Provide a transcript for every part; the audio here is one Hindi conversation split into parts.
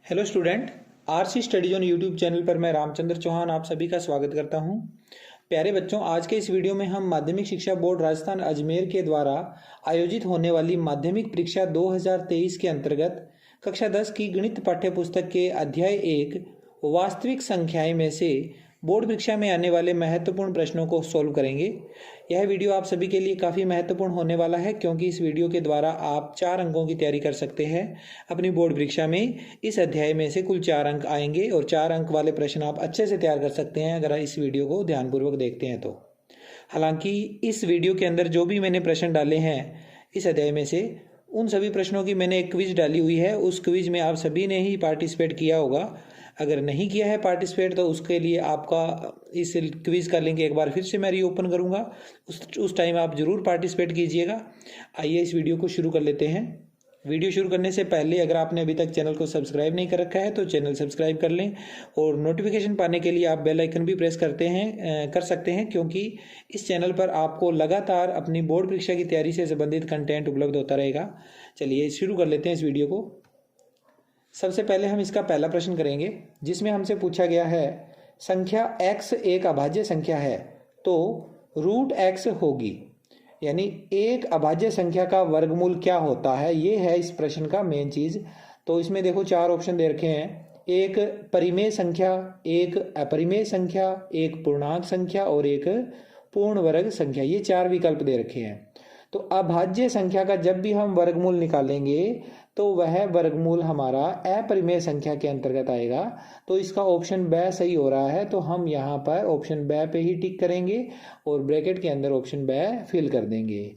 Hello student, RC studies on YouTube channel पर मैं रामचंद्र चौहान आप सभी का स्वागत करता हूं। प्यारे बच्चों, आज के इस वीडियो में हम माध्यमिक शिक्षा बोर्ड राजस्थान अजमेर के द्वारा आयोजित होने वाली माध्यमिक परीक्षा 2023 के अंतर्गत कक्षा 10 की गणित पाठ्य पुस्तक के अध्याय 1 वास्तविक संख्याएं में से बोर्ड परीक्षा में आने वाले महत्वपूर्ण प्रश्नों को सोल्व करेंगे। यह वीडियो आप सभी के लिए काफ़ी महत्वपूर्ण होने वाला है, क्योंकि इस वीडियो के द्वारा आप 4 अंकों की तैयारी कर सकते हैं अपनी बोर्ड परीक्षा में। इस अध्याय में से कुल 4 अंक आएंगे और 4 अंक वाले प्रश्न आप अच्छे से तैयार कर सकते हैं अगर इस वीडियो को ध्यानपूर्वक देखते हैं तो। हालांकि इस वीडियो के अंदर जो भी मैंने प्रश्न डाले हैं इस अध्याय में से, उन सभी प्रश्नों की मैंने एक क्विज डाली हुई है। उस क्विज में आप सभी ने ही पार्टिसिपेट किया होगा। अगर नहीं किया है पार्टिसिपेट तो उसके लिए आपका इस क्विज का लिंक एक बार फिर से मैं रीओपन करूंगा, उस टाइम आप जरूर पार्टिसिपेट कीजिएगा। आइए इस वीडियो को शुरू कर लेते हैं। वीडियो शुरू करने से पहले अगर आपने अभी तक चैनल को सब्सक्राइब नहीं कर रखा है तो चैनल सब्सक्राइब कर लें, और नोटिफिकेशन पाने के लिए आप बेल आइकन भी प्रेस कर सकते हैं, क्योंकि इस चैनल पर आपको लगातार अपनी बोर्ड परीक्षा की तैयारी से संबंधित कंटेंट उपलब्ध होता रहेगा। चलिए शुरू कर लेते हैं इस वीडियो को। सबसे पहले हम इसका पहला प्रश्न करेंगे, जिसमें हमसे पूछा गया है संख्या x एक अभाज्य संख्या है तो रूट x होगी, यानी एक अभाज्य संख्या का वर्गमूल क्या होता है, ये है इस प्रश्न का मेन चीज। तो इसमें देखो 4 ऑप्शन दे रखे हैं, एक परिमेय संख्या, एक अपरिमेय संख्या, एक पूर्णांक संख्या और एक पूर्ण वर्ग संख्या। ये 4 विकल्प दे रखे हैं। तो अभाज्य संख्या का जब भी हम वर्गमूल निकालेंगे तो वह वर्गमूल हमारा अपरिमेय संख्या के अंतर्गत आएगा। तो इसका ऑप्शन ब सही हो रहा है, तो हम यहाँ पर ऑप्शन ब पे ही टिक करेंगे और ब्रैकेट के अंदर ऑप्शन ब फिल कर देंगे।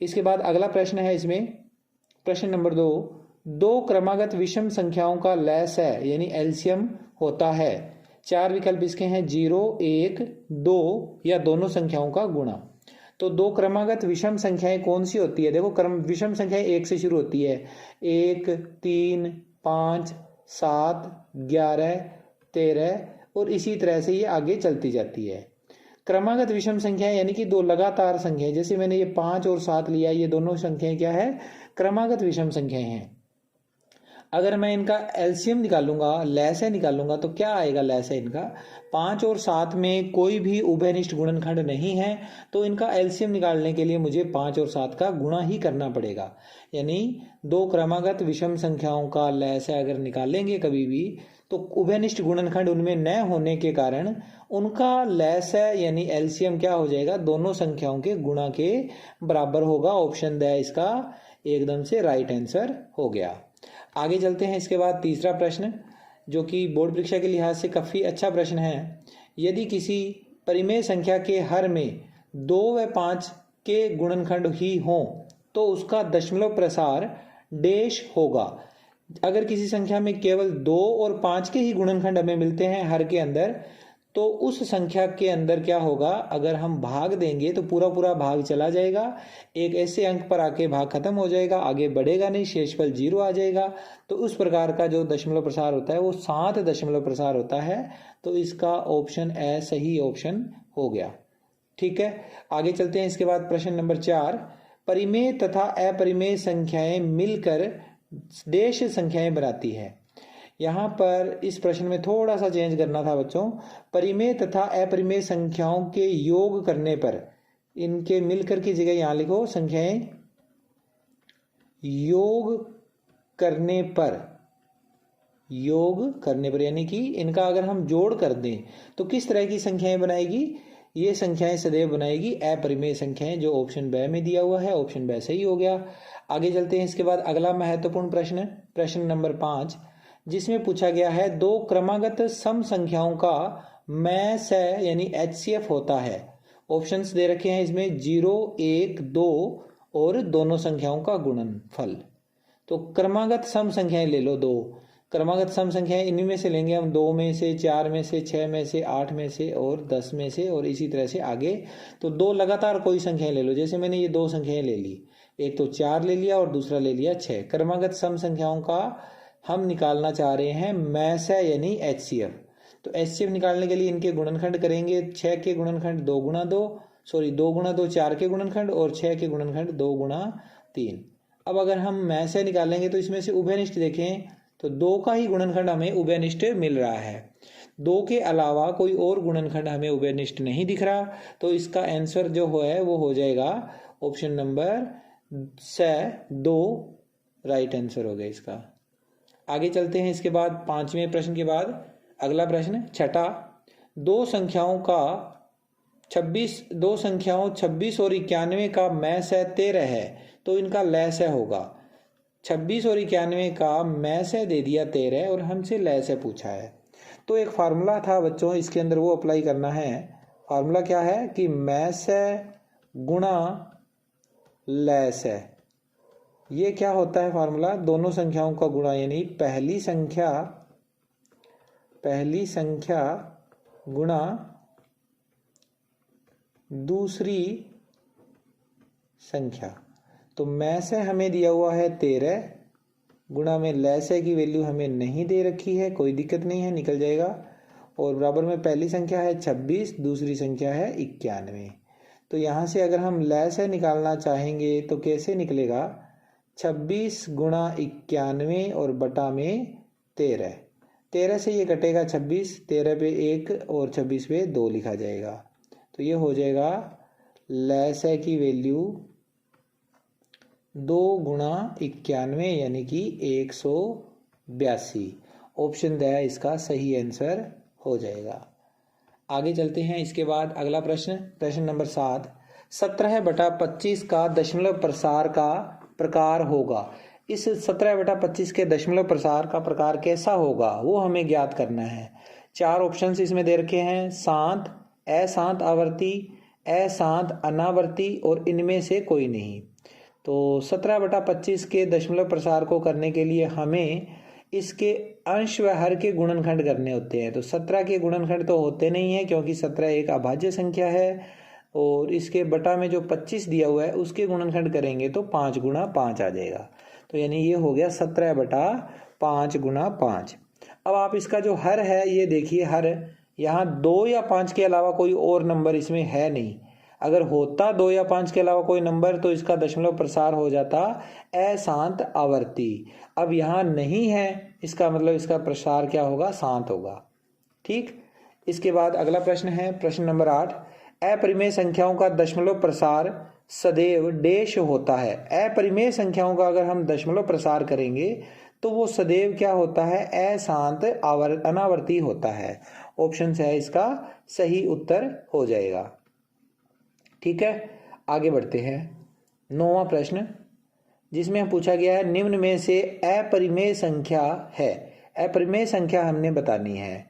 इसके बाद अगला प्रश्न है, इसमें प्रश्न नंबर 2, दो क्रमागत विषम संख्याओं का लैस है यानी एलसीएम होता है। 4 विकल्प इसके हैं, 0, 1, 2 या दोनों संख्याओं का गुणा। तो दो क्रमागत विषम संख्याएं कौन सी होती है? देखो विषम संख्याएं 1 से शुरू होती है, 1, 3, 5, 7, 11, 13 और इसी तरह से ये आगे चलती जाती है। क्रमागत विषम संख्याएं यानी कि दो लगातार संख्याएं, जैसे मैंने ये 5 और 7 लिया, ये दोनों संख्याएं क्या है? क्रमागत विषम संख्याएं हैं। अगर मैं इनका एलसीएम निकालूंगा, लैसे निकालूंगा, तो क्या आएगा लैसे इनका? 5 और 7 में कोई भी उभयनिष्ठ गुणनखंड नहीं है, तो इनका एलसीएम निकालने के लिए मुझे 5 और 7 का गुणा ही करना पड़ेगा। यानी दो क्रमागत विषम संख्याओं का लैसे अगर निकालेंगे कभी भी, तो उभयनिष्ठ गुणनखंड उनमें न होने के कारण उनका लैसे यानी एलसीएम क्या हो जाएगा? दोनों संख्याओं के गुणा के बराबर होगा। ऑप्शन द इसका एकदम से राइट आंसर हो गया। आगे चलते हैं। इसके बाद तीसरा प्रश्न, जो कि बोर्ड परीक्षा के लिहाज से काफ़ी अच्छा प्रश्न है। यदि किसी परिमेय संख्या के हर में 2 व 5 के गुणनखंड ही हों तो उसका दशमलव प्रसार डैश होगा। अगर किसी संख्या में केवल 2 और 5 के ही गुणनखंड हमें मिलते हैं हर के अंदर, तो उस संख्या के अंदर क्या होगा? अगर हम भाग देंगे तो पूरा पूरा भाग चला जाएगा, एक ऐसे अंक पर आके भाग खत्म हो जाएगा, आगे बढ़ेगा नहीं, शेषफल 0 आ जाएगा। तो उस प्रकार का जो दशमलव प्रसार होता है वो 7 दशमलव प्रसार होता है। तो इसका ऑप्शन ए सही ऑप्शन हो गया। ठीक है, आगे चलते हैं। इसके बाद प्रश्न नंबर 4, परिमेय तथा अपरिमेय संख्याएं मिलकर डैश संख्याएं बनाती है। यहाँ पर इस प्रश्न में थोड़ा सा चेंज करना था बच्चों। परिमेय तथा अपरिमेय संख्याओं के योग करने पर, इनके मिलकर की जगह यहाँ लिखो संख्याएं योग करने पर, यानी कि इनका अगर हम जोड़ कर दें तो किस तरह की संख्याएं बनाएगी? ये संख्याएं सदैव बनाएगी अपरिमेय संख्याएं, जो ऑप्शन ब में दिया हुआ है। ऑप्शन ब सही हो गया। आगे चलते हैं। इसके बाद अगला महत्वपूर्ण प्रश्न, प्रश्न नंबर 5, जिसमें पूछा गया है दो क्रमागत सम संख्याओं का मैस है यानी एचसीएफ होता है। ऑप्शंस दे रखे हैं इसमें, 0, 1, 2 और दोनों संख्याओं का गुणनफल। तो क्रमागत सम संख्याएं ले लो, 2 क्रमागत सम संख्याएं, इन्हीं में से लेंगे हम, 2 में से, 4 में से, 6 में से, 8 में से और 10 में से, और इसी तरह से आगे। तो 2 लगातार कोई संख्याएं ले लो, जैसे मैंने ये 2 संख्याएं ले ली, एक तो 4 ले लिया और दूसरा ले लिया 6। क्रमागत सम संख्याओं का हम निकालना चाह रहे हैं मैस है यानी एचसीएफ। तो एचसीएफ निकालने के लिए इनके गुणनखंड करेंगे। 6 के गुणनखंड 2 गुणा 2 4 के गुणनखंड, और 6 के गुणनखंड 2 गुणा 3। अब अगर हम मैस है निकालेंगे तो इसमें से उभयनिष्ठ देखें तो 2 का ही गुणनखंड हमें उभयनिष्ठ मिल रहा है। 2 के अलावा कोई और गुणनखंड हमें उभयनिष्ठ नहीं दिख रहा, तो इसका आंसर जो है वो हो जाएगा ऑप्शन नंबर 2 राइट आंसर हो गया इसका। आगे चलते हैं। इसके बाद 5वें प्रश्न के बाद अगला प्रश्न छठा, दो संख्याओं 26 और 91 का मैसय 13 है, तो इनका लैसय होगा। 26 और 91 का मैसय दे दिया 13 और हमसे लैसय पूछा है। तो एक फार्मूला था बच्चों, इसके अंदर वो अप्लाई करना है। फार्मूला क्या है कि मैसय गुणा लैसय। ये क्या होता है फार्मूला? दोनों संख्याओं का गुणा, यानी पहली संख्या गुणा दूसरी संख्या। तो मैसय हमें दिया हुआ है 13, गुणा में लैसय की वैल्यू हमें नहीं दे रखी है, कोई दिक्कत नहीं है, निकल जाएगा। और बराबर में पहली संख्या है 26, दूसरी संख्या है 91। तो यहाँ से अगर हम लैसय निकालना चाहेंगे तो कैसे निकलेगा? 26 गुणा 91 और बटा में 13। 13 से ये कटेगा 26, 13 पे 1 और 26 पे 2 लिखा जाएगा। तो ये हो जाएगा लैसय की वैल्यू 2 गुणा 91 यानी कि 182। ऑप्शन द इसका सही आंसर हो जाएगा। आगे चलते हैं। इसके बाद अगला प्रश्न नंबर 7, 17/25 का दशमलव प्रसार का प्रकार होगा। इस 17/25 के दशमलव प्रसार का प्रकार कैसा होगा वो हमें ज्ञात करना है। 4 ऑप्शंस इसमें दे रखे हैं, शांत, अशांत आवर्ती, अशांत अनावर्ती और इनमें से कोई नहीं। तो 17/25 के दशमलव प्रसार को करने के लिए हमें इसके अंश व हर के गुणनखंड करने होते हैं। तो 17 के गुणनखंड तो होते नहीं है क्योंकि 17 एक अभाज्य संख्या है, और इसके बटा में जो 25 दिया हुआ है उसके गुणनखंड करेंगे तो 5 गुणा 5 आ जाएगा। तो यानी ये हो गया 17/5 गुणा 5। अब आप इसका जो हर है ये देखिए, हर यहाँ 2 या 5 के अलावा कोई और नंबर इसमें है नहीं। अगर होता 2 या 5 के अलावा कोई नंबर तो इसका दशमलव प्रसार हो जाता अशांत आवर्ती। अब यहाँ नहीं है, इसका मतलब इसका प्रसार क्या होगा? शांत होगा। ठीक। इसके बाद अगला प्रश्न है प्रश्न नंबर 8, अपरिमेय संख्याओं का दशमलव प्रसार सदैव डैश होता है। अपरिमेय संख्याओं का अगर हम दशमलव प्रसार करेंगे तो वो सदैव क्या होता है? अशांत अनावर्ती होता है। ऑप्शन है इसका सही उत्तर हो जाएगा। ठीक है, आगे बढ़ते हैं। 9वां प्रश्न, जिसमें पूछा गया है निम्न में से अपरिमेय संख्या है। अपरिमेय संख्या हमने बतानी है।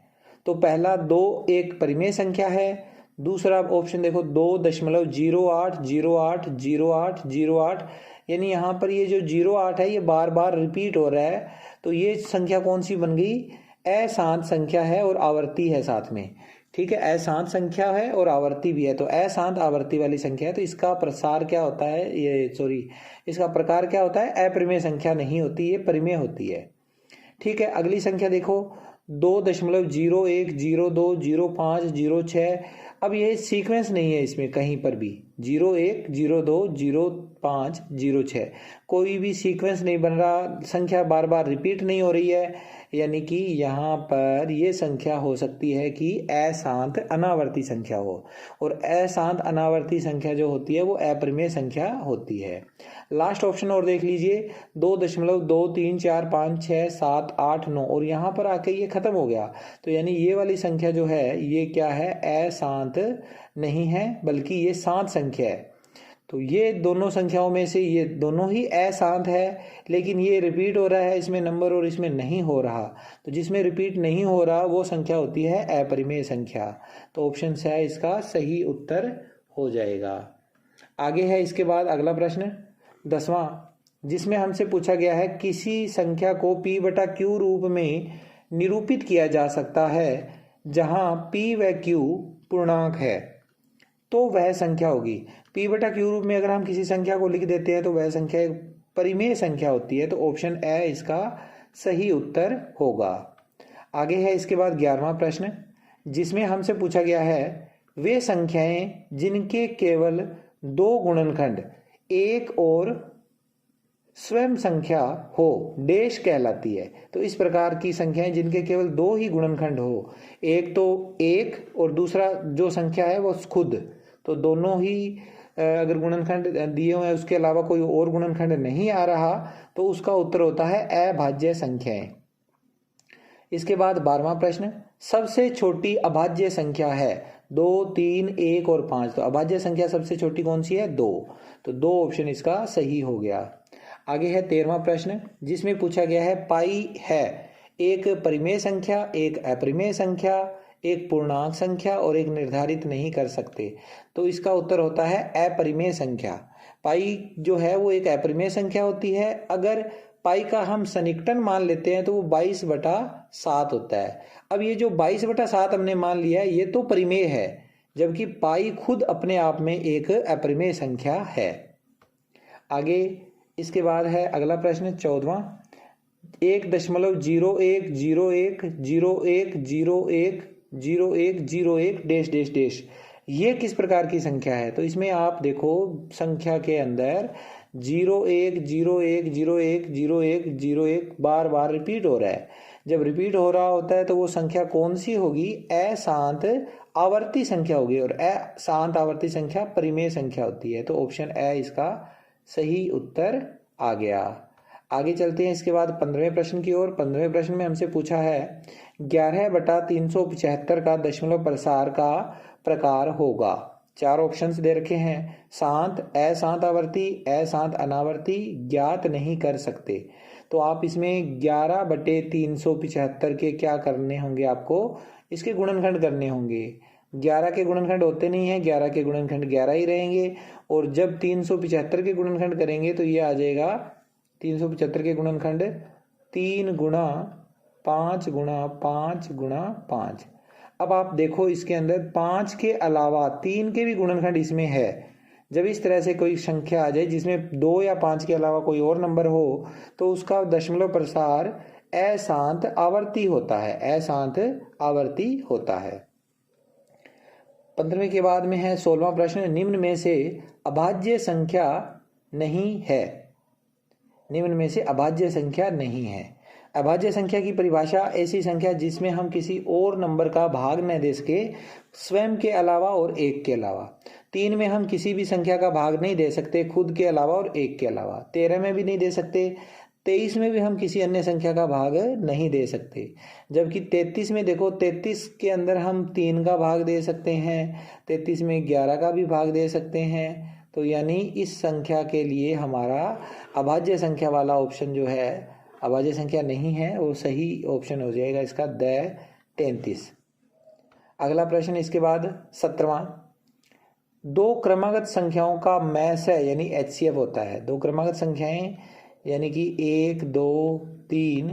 तो पहला 2 एक परिमेय संख्या है। दूसरा ऑप्शन देखो 2.08080808, यानी यहाँ पर ये जो 08 है ये बार बार रिपीट हो रहा है। तो ये संख्या कौन सी बन गई? अशांत संख्या है और आवर्ती है साथ में। ठीक है, अशांत संख्या है और आवर्ती भी है, तो अशांत आवर्ती वाली संख्या है। तो इसका प्रसार क्या होता है? इसका प्रकार क्या होता है? अपरिमेय संख्या नहीं होती, ये परिमेय होती है। ठीक है, अगली संख्या देखो 2.01020506। अब ये सीक्वेंस नहीं है इसमें कहीं पर भी, 01 02 05 06 कोई भी सीक्वेंस नहीं बन रहा, संख्या बार बार रिपीट नहीं हो रही है, यानी कि यहाँ पर ये संख्या हो सकती है कि अशांत अनावर्ती संख्या हो, और अशांत अनावर्ती संख्या जो होती है वो अपरिमेय संख्या होती है। लास्ट ऑप्शन और देख लीजिए 2.23456789, और यहाँ पर आके ये खत्म हो गया। तो यानी ये वाली संख्या जो है ये क्या है? अशांत नहीं है बल्कि ये शांत संख्या है। तो ये दोनों संख्याओं में से ये दोनों ही अशांत है, लेकिन ये रिपीट हो रहा है इसमें नंबर और इसमें नहीं हो रहा। तो जिसमें रिपीट नहीं हो रहा वो संख्या होती है अपरिमेय संख्या। तो ऑप्शन है इसका सही उत्तर हो जाएगा। आगे है इसके बाद अगला प्रश्न 10वां, जिसमें हमसे पूछा गया है किसी संख्या को p/q रूप में निरूपित किया जा सकता है जहां p व q पूर्णांक है, तो वह संख्या होगी। p/q रूप में अगर हम किसी संख्या को लिख देते हैं तो वह संख्या एक परिमेय संख्या होती है। तो ऑप्शन ए इसका सही उत्तर होगा। आगे है इसके बाद 11वां प्रश्न, जिसमें हमसे पूछा गया है वे संख्याएं जिनके केवल 2 गुणनखंड 1 और स्वयं संख्या हो डैश कहलाती है। तो इस प्रकार की संख्याएं जिनके केवल दो ही गुणनखंड हो, एक तो एक और दूसरा जो संख्या है वो खुद, तो दोनों ही अगर गुणनखंड दिए हुए हैं उसके अलावा कोई और गुणनखंड नहीं आ रहा, तो उसका उत्तर होता है अभाज्य संख्याएं। इसके बाद 12वां प्रश्न, सबसे छोटी अभाज्य संख्या है 2, 3, 1 और 5। तो अभाज्य संख्या सबसे छोटी कौन सी है? 2। तो 2 ऑप्शन इसका सही हो गया। आगे है 13वां प्रश्न, जिसमें पूछा गया है पाई है एक परिमेय संख्या, एक अपरिमेय संख्या, एक पूर्णांक संख्या और एक निर्धारित नहीं कर सकते। तो इसका उत्तर होता है अपरिमेय संख्या। पाई जो है वो एक अपरिमेय संख्या होती है। अगर पाई का हम सन्निकटन मान लेते हैं तो वो 22/7 होता है। अब ये जो 22/7 हमने मान लिया है ये तो परिमेय है, जबकि पाई खुद अपने आप में एक अपरिमेय संख्या है। आगे इसके बाद है अगला प्रश्न 14वां, 1.010101010101 डैश डैश डैश, ये किस प्रकार की संख्या है? तो इसमें आप देखो संख्या के अंदर 01010101 बार बार रिपीट हो रहा है। जब रिपीट हो रहा होता है तो वो संख्या कौन सी होगी? अशांत आवर्ती संख्या होगी, और अशांत आवर्ती संख्या परिमेय संख्या होती है। तो ऑप्शन ए इसका सही उत्तर आ गया। आगे चलते हैं इसके बाद 15वें प्रश्न की ओर। 15वें प्रश्न में हमसे पूछा है 11/375 का दशमलव प्रसार का प्रकार होगा। 4 ऑप्शंस दे रखे हैं, शांत, अशांत आवर्ती, अशांत अनावर्ती, ज्ञात नहीं कर सकते। तो आप इसमें 11/375 के क्या करने होंगे? आपको इसके गुणनखंड करने होंगे। 11 के गुणनखंड होते नहीं है, 11 के गुणनखंड 11 ही रहेंगे। और जब 375 के गुणनखंड करेंगे तो ये आ जाएगा 375 के गुणनखंड 3 गुणा 5 गुणा 5 गुणा 5। अब आप देखो इसके अंदर 5 के अलावा 3 के भी गुणनखंड इसमें है। जब इस तरह से कोई संख्या आ जाए जिसमें 2 या 5 के अलावा कोई और नंबर हो तो उसका दशमलव प्रसार अशांत आवर्ती होता है, अशांत आवर्ती होता है। 15वें के बाद में है 16वां प्रश्न, निम्न में से अभाज्य संख्या नहीं है। निम्न में से अभाज्य संख्या नहीं है। अभाज्य संख्या की परिभाषा ऐसी संख्या जिसमें हम किसी और नंबर का भाग न दे सके, स्वयं के अलावा और एक के अलावा। 3 में हम किसी भी संख्या का भाग नहीं दे सकते, खुद के अलावा और एक के अलावा। 13 में भी नहीं दे सकते। 23 में भी हम किसी अन्य संख्या का भाग नहीं दे सकते। जबकि 33 में देखो, 33 के अंदर हम 3 का भाग दे सकते हैं, 33 में 11 का भी भाग दे सकते हैं। तो यानी इस संख्या के लिए हमारा अभाज्य संख्या वाला ऑप्शन जो है, अभाज्य संख्या नहीं है, वो सही ऑप्शन हो जाएगा इसका द 33। अगला प्रश्न इसके बाद 17वां, 2 क्रमागत संख्याओं का मैसय यानी HCF होता है। 2 क्रमागत संख्याएं यानी कि 1, 2, 3,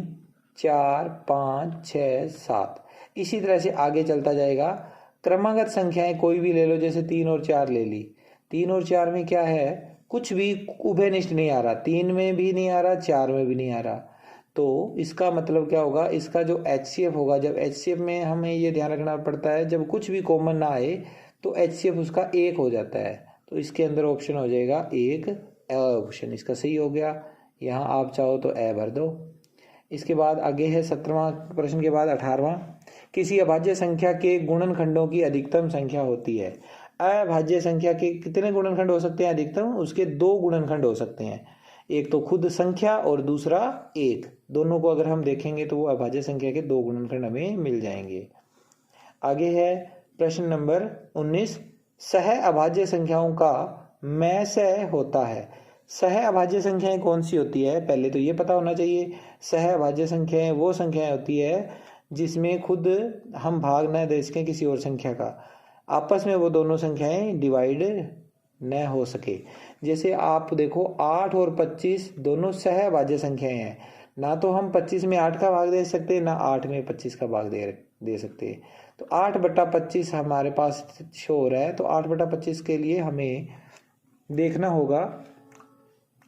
4, 5, 6, 7, इसी तरह से आगे चलता जाएगा। क्रमागत संख्याएं कोई भी ले लो, जैसे 3 और 4 ले ली। 3 और 4 में क्या है? कुछ भी उभयनिष्ठ नहीं आ रहा, 3 में भी नहीं आ रहा, 4 में भी नहीं आ रहा। तो इसका मतलब क्या होगा? इसका जो HCF होगा, जब HCF में हमें ये ध्यान रखना पड़ता है जब कुछ भी कॉमन ना आए तो HCF उसका 1 हो जाता है। तो इसके अंदर ऑप्शन हो जाएगा 1, ऑप्शन इसका सही हो गया। यहाँ आप चाहो तो ए भर दो। इसके बाद आगे है 17वां प्रश्न के बाद 18वां, किसी अभाज्य संख्या के गुणनखंडों की अधिकतम संख्या होती है। अभाज्य संख्या के कितने गुणनखंड हो सकते हैं अधिकतम? उसके 2 गुणनखंड हो सकते हैं, एक तो खुद संख्या और दूसरा 1। दोनों को अगर हम देखेंगे तो वो अभाज्य संख्या के 2 गुणनखंड हमें मिल जाएंगे। आगे है प्रश्न नंबर 19, सह अभाज्य संख्याओं का मैसय होता है। सह अभाज्य संख्याएं कौन सी होती है? पहले तो ये पता होना चाहिए। सह अभाज्य संख्याएं वो संख्याएं होती है जिसमें खुद हम भाग न दे सकें किसी और संख्या का, आपस में वो दोनों संख्याएं डिवाइड न हो सके। जैसे आप देखो 8 और 25 दोनों सहअभाज्य संख्याएं हैं, ना तो हम 25 में 8 का भाग दे सकते, ना 8 में 25 का भाग दे सकते। तो 8/25 हमारे पास शो हो रहा है, तो 8/25 के लिए हमें देखना होगा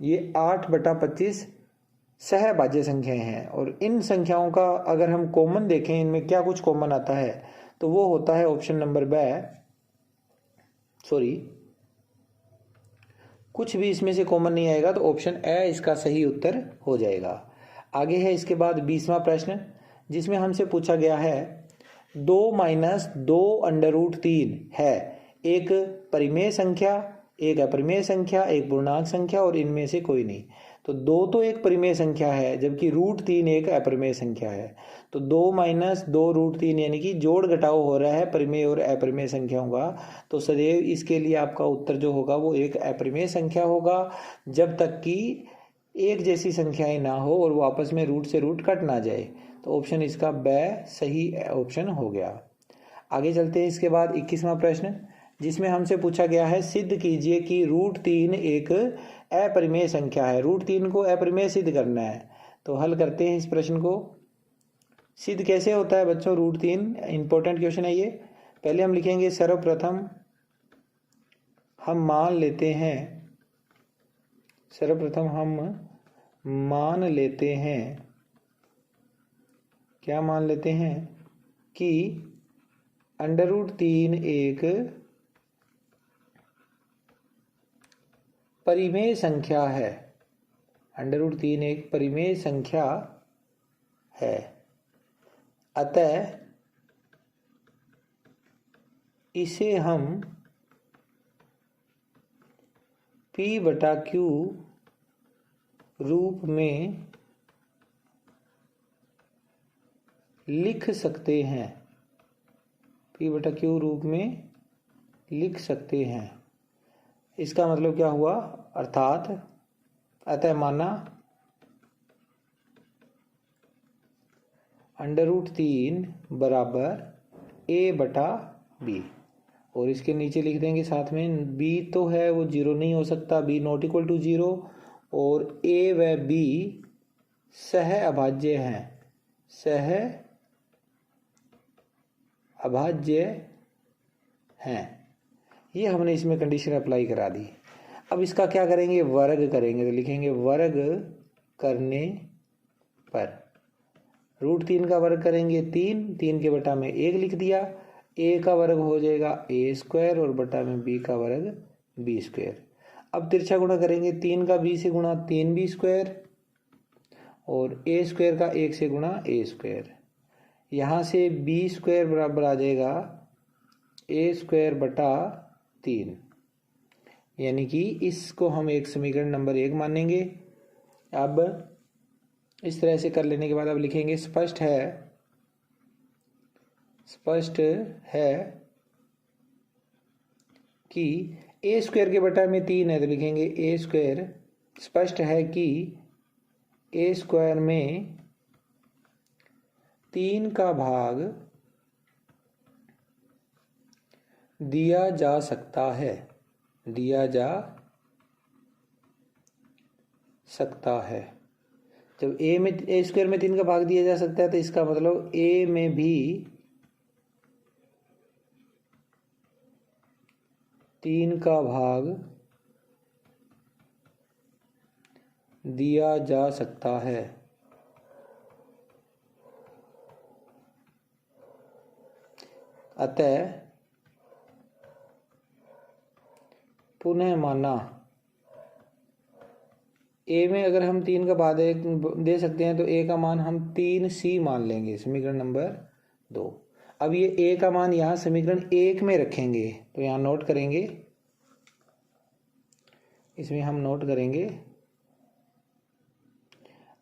ये 8/25 सहअभाज्य संख्याएं हैं। और इन संख्याओं का अगर हम कॉमन देखें, इनमें क्या कुछ कॉमन आता है, तो वो होता है ऑप्शन नंबर कुछ भी इसमें से कॉमन नहीं आएगा तो ऑप्शन ए इसका सही उत्तर हो जाएगा। आगे है इसके बाद 20वां प्रश्न, जिसमें हमसे पूछा गया है 2 - 2 √3 है एक परिमेय संख्या, एक अपरिमेय संख्या, एक पूर्णांक संख्या और इनमें से कोई नहीं। तो 2 तो एक परिमेय संख्या है जबकि √3 एक अपरिमेय संख्या है। तो 2 - 2 √3 यानी कि जोड़ घटाव हो रहा है परिमेय और अपरिमेय संख्याओं का। तो सदैव इसके लिए आपका उत्तर जो होगा वो एक अपरिमेय संख्या होगा, जब तक कि एक जैसी संख्याएं ना हो और वो आपस में रूट से रूट कट ना जाए। तो ऑप्शन इसका ब सही ऑप्शन हो गया। आगे चलते हैं इसके बाद 21वां प्रश्न, जिसमें हमसे पूछा गया है सिद्ध कीजिए कि √3 एक अपरिमेय संख्या है। √3 को अपरिमेय सिद्ध करना है। तो हल करते हैं इस प्रश्न को। सिद्ध कैसे होता है बच्चों √3? इंपॉर्टेंट क्वेश्चन है ये। पहले हम लिखेंगे सर्वप्रथम हम मान लेते हैं, क्या मान लेते हैं कि √3 एक परिमेय संख्या है। √3 एक परिमेय संख्या है, अतः इसे हम P/Q रूप में लिख सकते हैं। P/Q रूप में लिख सकते हैं। इसका मतलब क्या हुआ? अर्थात अतः माना √3 बराबर A/B और इसके नीचे लिख देंगे साथ में B तो है वो 0 नहीं हो सकता, B ≠ 0 और A व B सह अभाज्य हैं, सह अभाज्य हैं। ये हमने इसमें कंडीशन अप्लाई करा दी। अब इसका क्या करेंगे? वर्ग करेंगे। तो लिखेंगे वर्ग करने पर √3 का वर्ग करेंगे 3 के बटा में 1 लिख दिया। A का वर्ग हो जाएगा A² और बटा में B का वर्ग B²। अब तिरछा गुणा करेंगे 3 का B से गुणा 3B² और A² का 1 से गुणा A²। यहाँ से B² बराबर आ जाएगा A² बटा 3, यानी कि इसको हम एक समीकरण नंबर 1 मानेंगे। अब इस तरह से कर लेने के बाद अब लिखेंगे स्पष्ट है कि A² के बटा में 3 है। तो लिखेंगे A², स्पष्ट है कि A² में 3 का भाग दिया जा सकता है, जब A² में 3 का भाग दिया जा सकता है तो इसका मतलब A में भी 3 का भाग दिया जा सकता है। अतः पुनः माना A में अगर हम 3 का भाग दे सकते हैं तो A का मान हम 3C मान लेंगे, समीकरण नंबर 2। अब ये A का मान यहाँ समीकरण 1 में रखेंगे। तो यहाँ नोट करेंगे, इसमें हम नोट करेंगे,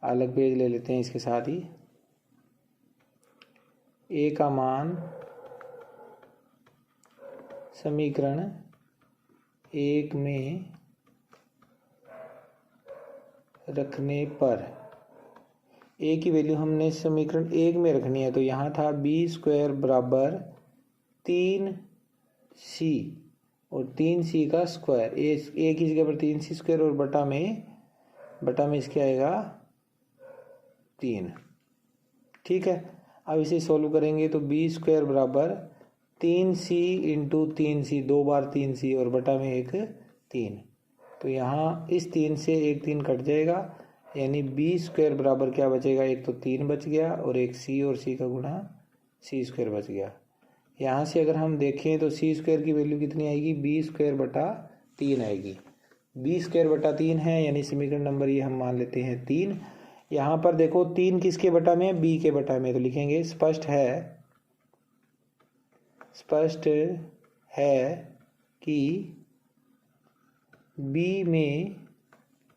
अलग पेज ले लेते हैं इसके साथ ही। A का मान समीकरण 1 में रखने पर A की वैल्यू हमने समीकरण 1 में रखनी है। तो यहाँ था B² बराबर 3C और 3C का स्क्वायर, A की जगह पर 3C² और बटा में इसके आएगा 3। ठीक है, अब इसे सोल्व करेंगे तो B² बराबर 3C × 3C, 2 बार 3C और बटा में 1 3। तो यहाँ इस 3 से 1 3 कट जाएगा, यानी B² बराबर क्या बचेगा? एक तो 3 बच गया और एक C और C का गुणा C² बच गया। यहाँ से अगर हम देखें तो C² की वैल्यू कितनी आएगी? B² बटा 3 आएगी। b² है, यानी समीकरण नंबर ये हम मान लेते हैं 3। यहाँ पर देखो 3 किसके बटा में है, b के बटा में, तो लिखेंगे स्पष्ट है कि b में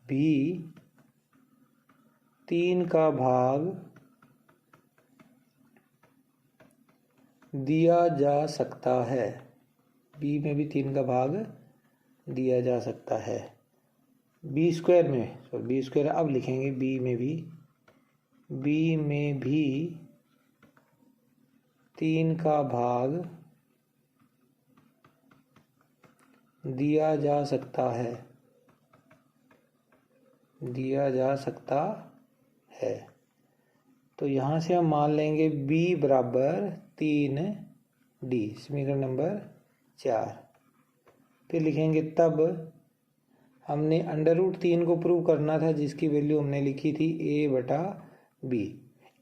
भी 3 का भाग दिया जा सकता है। b में भी 3 का भाग दिया जा सकता है। b² में, b², अब लिखेंगे b में भी 3 का भाग दिया जा सकता है। तो यहाँ से हम मान लेंगे b बराबर 3d, समीकरण नंबर 4। फिर लिखेंगे तब हमने √3 को प्रूव करना था, जिसकी वैल्यू हमने लिखी थी a/b।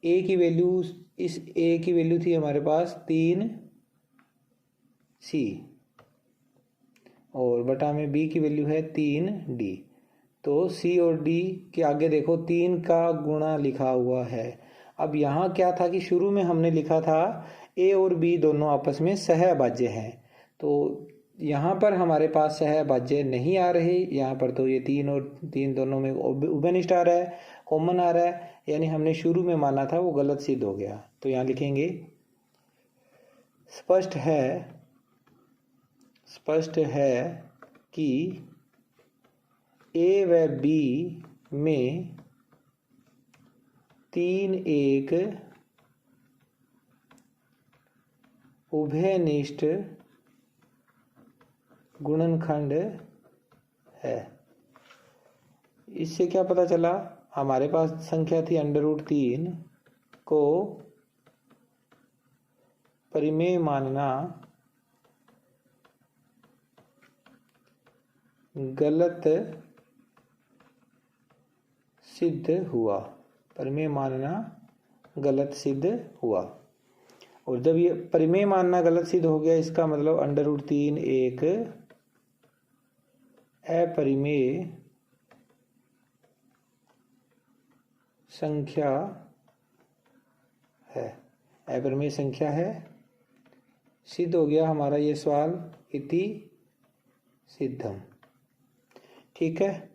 a की वैल्यू, इस a की वैल्यू थी हमारे पास 3c, और बटा में b की वैल्यू है 3d। तो c और d के आगे देखो 3 का गुणा लिखा हुआ है। अब यहाँ क्या था कि शुरू में हमने लिखा था a और b दोनों आपस में सहअभाज्य हैं, तो यहाँ पर हमारे पास सहअभाज्य नहीं आ रहे। यहाँ पर तो ये 3 और 3 दोनों में उभयनिष्ठ आ रहा है, कॉमन आ रहा है, यानी हमने शुरू में माना था वो गलत सिद्ध हो गया। तो यहाँ लिखेंगे स्पष्ट है कि a व b में 3 एक उभयनिष्ठ गुणनखंड है। इससे क्या पता चला, हमारे पास संख्या थी √3 को परिमेय मानना गलत सिद्ध हुआ, परिमेय मानना गलत सिद्ध हुआ। और जब ये परिमेय मानना गलत सिद्ध हो गया, इसका मतलब √3 एक अपरिमेय संख्या है, अपरिमेय संख्या है। सिद्ध हो गया हमारा ये सवाल, इति सिद्धम। ठीक है,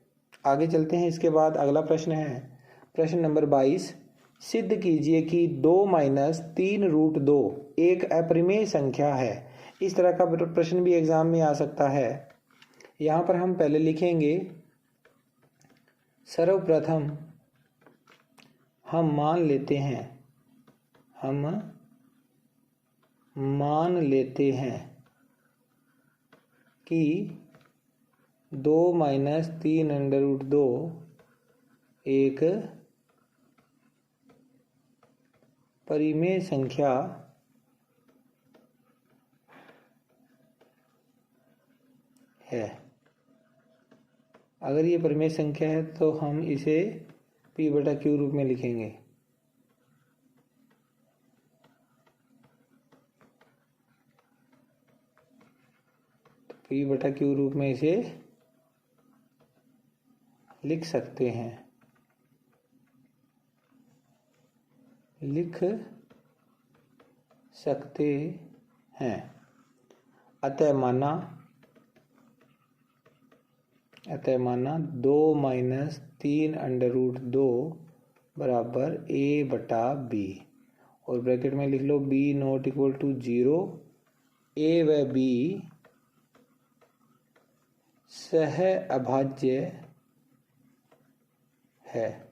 आगे चलते हैं। इसके बाद अगला प्रश्न है प्रश्न नंबर 22। सिद्ध कीजिए कि 2 - 3√2 एक अपरिमेय संख्या है। इस तरह का प्रश्न भी एग्जाम में आ सकता है। यहाँ पर हम पहले लिखेंगे, सर्वप्रथम हम मान लेते हैं कि 2 - 3√2 एक परिमेय संख्या है। अगर ये परिमेय संख्या है तो हम इसे p/q रूप में लिखेंगे। तो p/q रूप में इसे लिख सकते हैं। अतः माना 2 - 3√2 बराबर a/b, और ब्रैकेट में लिख लो b ≠ 0। a व b सहअभाज्य है।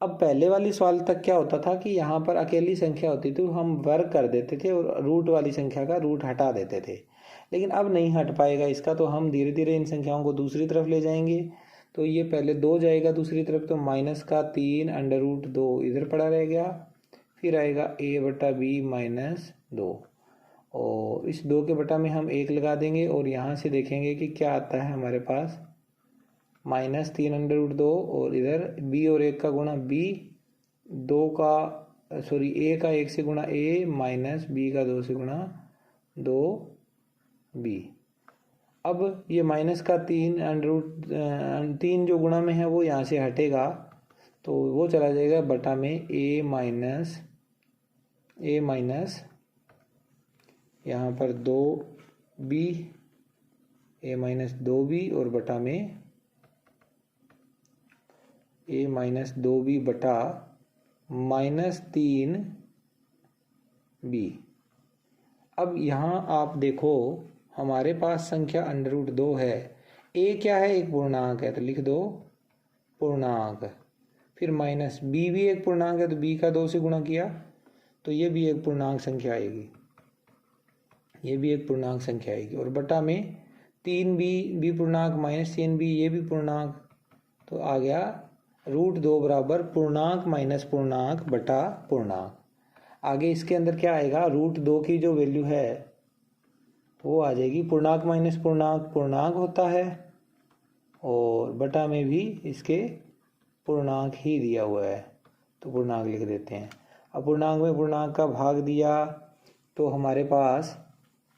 अब पहले वाली सवाल तक क्या होता था कि यहाँ पर अकेली संख्या होती थी, हम वर्ग कर देते थे और रूट वाली संख्या का रूट हटा देते थे। लेकिन अब नहीं हट पाएगा इसका, तो हम धीरे धीरे इन संख्याओं को दूसरी तरफ ले जाएंगे। तो ये पहले 2 जाएगा दूसरी तरफ, तो -3√2 इधर पड़ा रह गया। फिर आएगा a/b -2, और इस 2 के बटा में हम 1 लगा देंगे, और यहाँ से देखेंगे कि क्या आता है हमारे पास, -3√2, और इधर b और 1 का गुणा b, a का 1 से गुणा a, माइनस b का 2 से गुणा 2b। अब ये माइनस का 3 अंडर रूट 3 जो गुणा में है वो यहाँ से हटेगा, तो वो चला जाएगा बटा में ए माइनस यहाँ पर 2b, a माइनस 2b और बटा में a माइनस 2b बटा माइनस 3b। अब यहाँ आप देखो हमारे पास संख्या अंडर रूट 2 है, a क्या है, एक पूर्णांक है तो लिख दो पूर्णांक, फिर माइनस b भी एक पूर्णांक है तो b का 2 से गुणा किया तो ये भी एक पूर्णांक संख्या आएगी, ये भी एक पूर्णांक संख्या आएगी, और बटा में 3b पूर्णांक माइनस 3b ये भी पूर्णांक, तो आ गया रूट 2 बराबर पूर्णांक माइनस पूर्णांक बटा पूर्णांक। आगे इसके अंदर क्या आएगा, रूट 2 की जो वैल्यू है वो आ जाएगी, पूर्णांक माइनस पूर्णांक पूर्णांक होता है और बटा में भी इसके पूर्णांक ही दिया हुआ है तो पूर्णांक लिख देते हैं। अब पूर्णांक में पूर्णांक का भाग दिया तो हमारे पास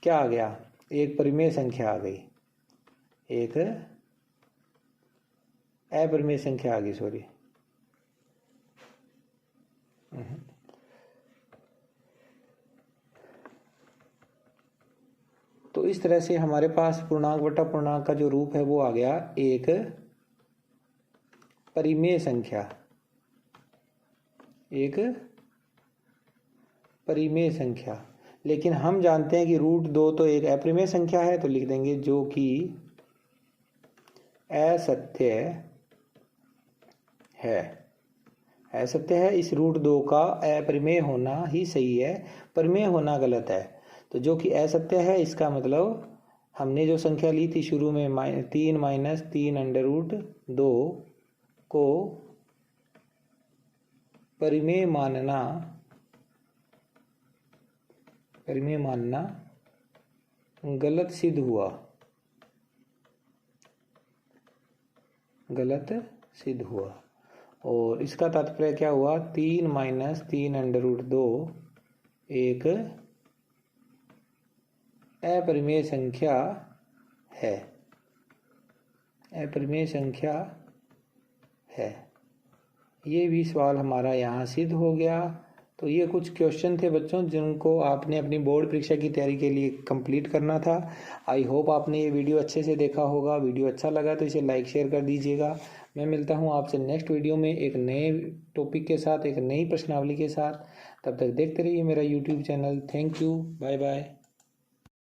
क्या आ गया, एक परिमेय संख्या आ गई, एक अपरिमेय संख्या आ गई, सॉरी। तो इस तरह से हमारे पास पूर्णांक बटा पूर्णांक का जो रूप है वो आ गया एक परिमेय संख्या, एक परिमेय संख्या। लेकिन हम जानते हैं कि रूट 2 तो एक अपरिमेय संख्या है, तो लिख देंगे जो कि असत्य है, असत्य है। इस रूट 2 का अपरिमेय होना ही सही है, परिमेय होना गलत है। तो जो कि असत्य है इसका मतलब हमने जो संख्या ली थी शुरू में 3 माइनस 3 अंडर रूट 2 को परिमेय मानना गलत सिद्ध हुआ, गलत सिद्ध हुआ। और इसका तात्पर्य क्या हुआ, 3 माइनस 3 अंडर रूट 2 एक अपरिमेय संख्या है, अपरिमेय संख्या है। ये भी सवाल हमारा यहाँ सिद्ध हो गया। तो ये कुछ क्वेश्चन थे बच्चों जिनको आपने अपनी बोर्ड परीक्षा की तैयारी के लिए कंप्लीट करना था। आई होप आपने ये वीडियो अच्छे से देखा होगा। वीडियो अच्छा लगा तो इसे लाइक शेयर कर दीजिएगा। मैं मिलता हूँ आपसे नेक्स्ट वीडियो में एक नए टॉपिक के साथ, एक नई प्रश्नावली के साथ। तब तक देखते रहिए मेरा YouTube channel. Thank you, bye bye.